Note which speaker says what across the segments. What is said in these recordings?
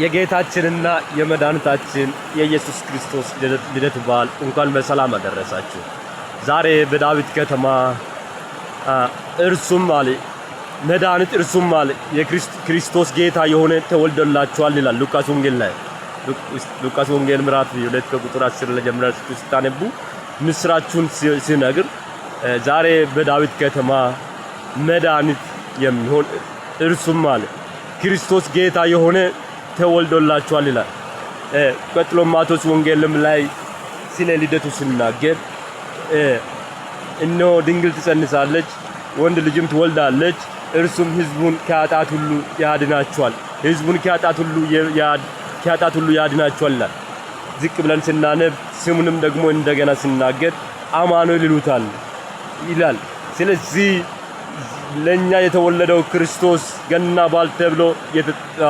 Speaker 1: የጌታችንና የመድኃኒታችን የኢየሱስ ክርስቶስ ልደት በዓል እንኳን በሰላም አደረሳችሁ። ዛሬ በዳዊት ከተማ እርሱም አለ መድኃኒት እርሱም አለ የክርስቶስ ጌታ የሆነ ተወልዶላችኋል ይላል ሉቃስ ወንጌል ላይ። ሉቃስ ወንጌል ምዕራፍ 2 ከቁጥር 10 ላይ ጀምራችሁ ስታነቡ ምስራቹን ሲነግር ዛሬ በዳዊት ከተማ መድኃኒት የሚሆን እርሱም አለ ክርስቶስ ጌታ የሆነ ተወልዶላችኋል ይላል። ቀጥሎ ማቴዎስ ወንጌልም ላይ ስለ ልደቱ ሲናገር እነሆ ድንግል ትጸንሳለች፣ ወንድ ልጅም ትወልዳለች፣ እርሱም ሕዝቡን ከኃጢአት ሁሉ ያድናቸዋል፣ ሕዝቡን ከኃጢአት ሁሉ ያድናቸዋል ይላል። ዝቅ ብለን ስናነብ ስሙንም ደግሞ እንደገና ሲናገር አማኑኤል ይላል። ስለዚህ ለኛ የተወለደው ክርስቶስ ገና በዓል ተብሎ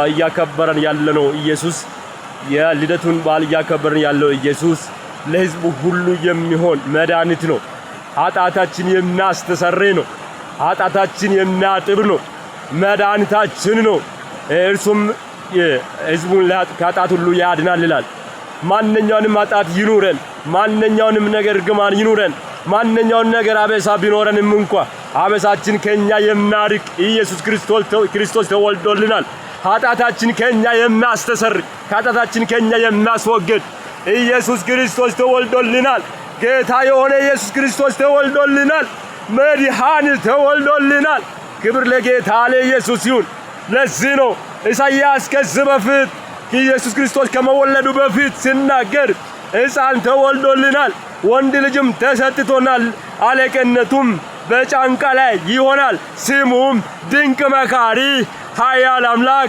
Speaker 1: እያከበረን ያለነው ኢየሱስ የልደቱን በዓል እያከበረን ያለው ኢየሱስ ለሕዝቡ ሁሉ የሚሆን መድኃኒት ነው። ኃጢአታችን የሚያስተሰርይ ነው። ኃጢአታችን የሚያጥብ ነው። መድኃኒታችን ነው። እርሱም ሕዝቡን ከኃጢአት ሁሉ ያድናል ይላል። ማንኛውንም ኃጢአት ይኑረን፣ ማንኛውንም ነገር ግማን ይኑረን፣ ማንኛውንም ነገር አበሳ ቢኖረንም እንኳን አበሳችን ከኛ የሚያርቅ ኢየሱስ ክርስቶስ ተወልዶልናል። ኃጢአታችን ከኛ የሚያስተሰርይ ኃጢአታችን ከኛ የሚያስወግድ ኢየሱስ ክርስቶስ ተወልዶልናል። ጌታ የሆነ ኢየሱስ ክርስቶስ ተወልዶልናል። መድኃኒት ተወልዶልናል። ክብር ለጌታ ለኢየሱስ ይሁን። ለዚህ ነው ኢሳይያስ ከዚህ በፊት ኢየሱስ ክርስቶስ ከመወለዱ በፊት ሲናገር ሕፃን ተወልዶልናል፣ ወንድ ልጅም ተሰጥቶናል፣ አለቅነቱም በጫንቃ ላይ ይሆናል፣ ስሙም ድንቅ መካሪ፣ ኃያል አምላክ፣